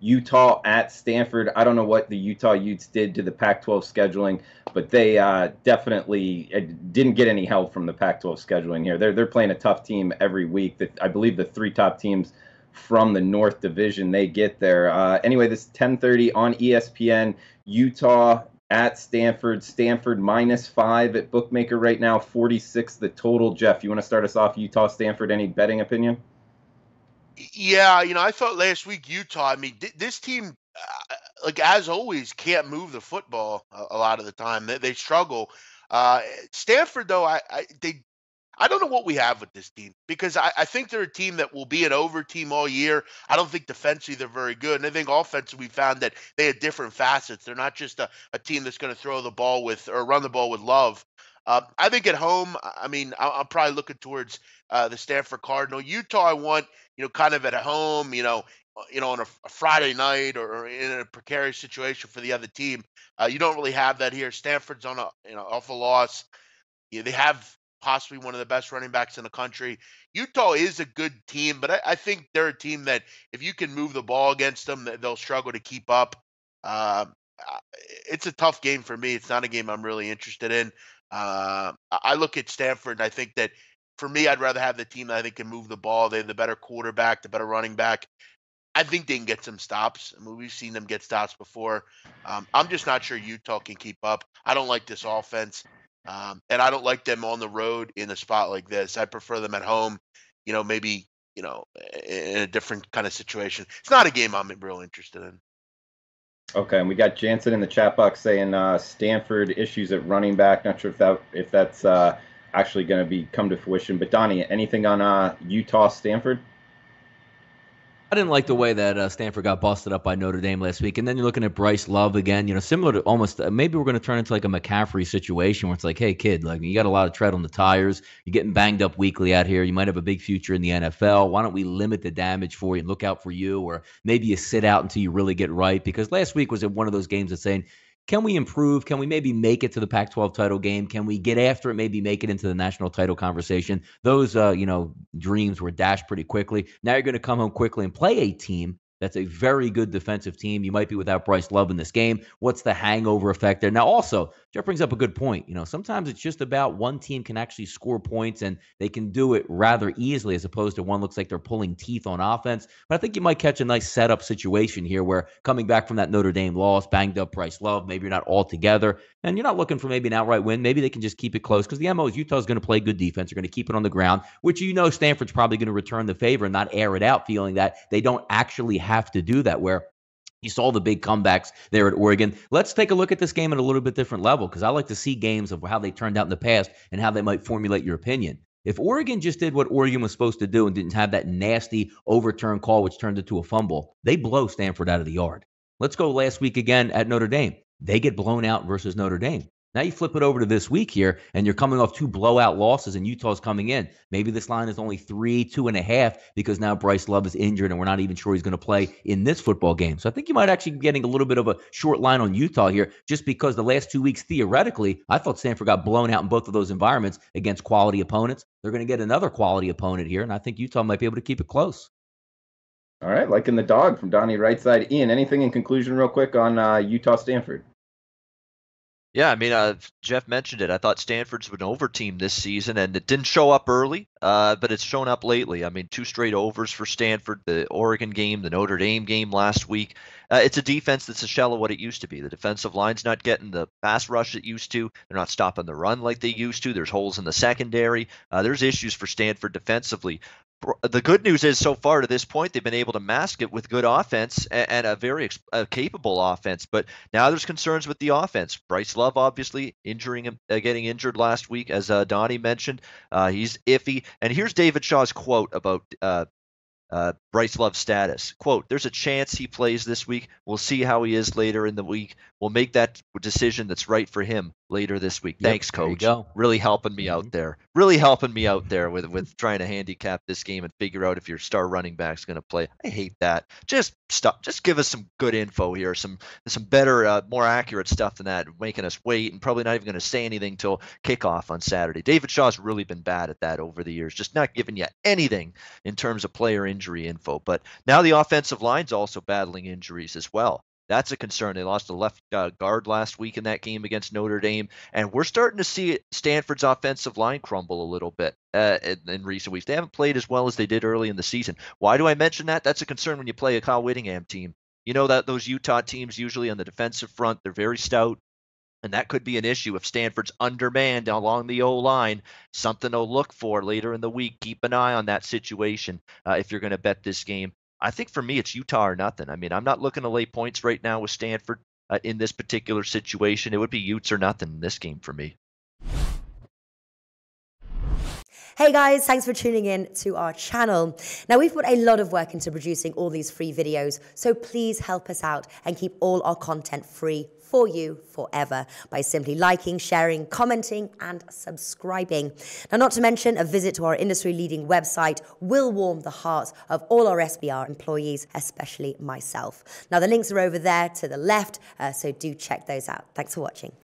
Utah at Stanford. I don't know what the Utah Utes did to the Pac-12 scheduling, but they definitely didn't get any help from the Pac-12 scheduling here. They're playing a tough team every week. I believe the three top teams from the North Division, they get there. Anyway, this is 10:30 on ESPN. Utah at Stanford. Stanford -5 at bookmaker right now, 46 the total. Jeff, you want to start us off? Utah, Stanford, any betting opinion? Yeah, I thought last week Utah. I mean, this team, like as always, can't move the football a lot of the time. They struggle. Uh, Stanford, though, I don't know what we have with this team because I think they're a team that will be an over team all year. I don't think defensively they're very good. And I think offensively we found that they had different facets. They're not just a team that's going to throw the ball with or run the ball with love. I think at home, I mean, I'm probably looking towards the Stanford Cardinal. Utah, I want, kind of at home, on a Friday night or in a precarious situation for the other team. You don't really have that here. Stanford's on a, off a loss. Yeah, they have possibly one of the best running backs in the country. Utah is a good team, but I think they're a team that if you can move the ball against them, they'll struggle to keep up. It's a tough game for me. It's not a game I'm really interested in. I look at Stanford, and I think that for me, I'd rather have the team that I think can move the ball. They have the better quarterback, the better running back. I think they can get some stops. I mean, we've seen them get stops before. I'm just not sure Utah can keep up. I don't like this offense. And I don't like them on the road in a spot like this. I prefer them at home, maybe, in a different kind of situation. It's not a game I'm real interested in. Okay, and we got Jansen in the chat box saying Stanford issues at running back. Not sure if that's actually going to be come to fruition. But Donnie, anything on Utah Stanford? I didn't like the way that Stanford got busted up by Notre Dame last week. And then you're looking at Bryce Love again, similar to almost maybe we're going to turn into like a McCaffrey situation where it's like, hey, kid, like you got a lot of tread on the tires. You're getting banged up weekly out here. You might have a big future in the NFL. Why don't we limit the damage for you and look out for you? Or maybe you sit out until you really get right. Because last week was one of those games that's saying, can we improve? Can we maybe make it to the Pac-12 title game? Can we get after it, maybe make it into the national title conversation? Those, dreams were dashed pretty quickly. Now you're going to come home quickly and play a team that's a very good defensive team. You might be without Bryce Love in this game. What's the hangover effect there? Now, also, Jeff brings up a good point. Sometimes it's just about one team can actually score points and they can do it rather easily as opposed to one looks like they're pulling teeth on offense. But I think you might catch a nice setup situation here where coming back from that Notre Dame loss, banged up Bryce Love, maybe you're not all together, and you're not looking for maybe an outright win. Maybe they can just keep it close because the MO is Utah's going to play good defense. They're going to keep it on the ground, which Stanford's probably going to return the favor and not air it out, feeling that they don't actually have to do that, where you saw the big comebacks there at Oregon. Let's take a look at this game at a little bit different level because I like to see games of how they turned out in the past and how they might formulate your opinion. If Oregon just did what Oregon was supposed to do and didn't have that nasty overturn call which turned into a fumble, they blow Stanford out of the yard. Let's go last week again at Notre Dame. They get blown out versus Notre Dame. Now you flip it over to this week here, and you're coming off two blowout losses, and Utah's coming in. Maybe this line is only 3, 2.5, because now Bryce Love is injured, and we're not even sure he's going to play in this football game. So I think you might actually be getting a little bit of a short line on Utah here, just because the last 2 weeks, theoretically, I thought Stanford got blown out in both of those environments against quality opponents. They're going to get another quality opponent here, and I think Utah might be able to keep it close. All right, liking the dog from Donnie right side. Ian, anything in conclusion real quick on Utah Stanford? Yeah, I mean, Jeff mentioned it. I thought Stanford's been over team this season, and it didn't show up early, but it's shown up lately. I mean, 2 straight overs for Stanford, the Oregon game, the Notre Dame game last week. It's a defense that's a shell of what it used to be. The defensive line's not getting the pass rush it used to. They're not stopping the run like they used to. There's holes in the secondary. There's issues for Stanford defensively. The good news is so far to this point, they've been able to mask it with good offense and a very capable offense. But now there's concerns with the offense. Bryce Love, obviously, getting injured last week, as Donnie mentioned. He's iffy. And here's David Shaw's quote about Bryce Love's status. Quote, "There's a chance he plays this week. We'll see how he is later in the week. We'll make that decision that's right for him later this week." Yep, Thanks, Coach. there you go. Really helping me out there. Really helping me out there with trying to handicap this game and figure out if your star running back's going to play. I hate that. Just stuff. Just give us some good info here, some better, more accurate stuff than that, making us wait and probably not even going to say anything till kickoff on Saturday. David Shaw's really been bad at that over the years, just not giving you anything in terms of player injury info. But now the offensive line's also battling injuries as well. That's a concern. They lost a left guard last week in that game against Notre Dame, and we're starting to see Stanford's offensive line crumble a little bit in recent weeks. They haven't played as well as they did early in the season. Why do I mention that? That's a concern when you play a Kyle Whittingham team. You know that those Utah teams usually on the defensive front, they're very stout, and that could be an issue if Stanford's undermanned along the O-line. Something to look for later in the week. Keep an eye on that situation if you're going to bet this game. I think for me, it's Utah or nothing. I mean, I'm not looking to lay points right now with Stanford in this particular situation. It would be Utes or nothing in this game for me. Hey guys, thanks for tuning in to our channel. Now, we've put a lot of work into producing all these free videos, so please help us out and keep all our content free for you forever by simply liking, sharing, commenting, and subscribing. Now, not to mention, a visit to our industry-leading website will warm the hearts of all our SBR employees, especially myself. Now, the links are over there to the left, so do check those out. Thanks for watching.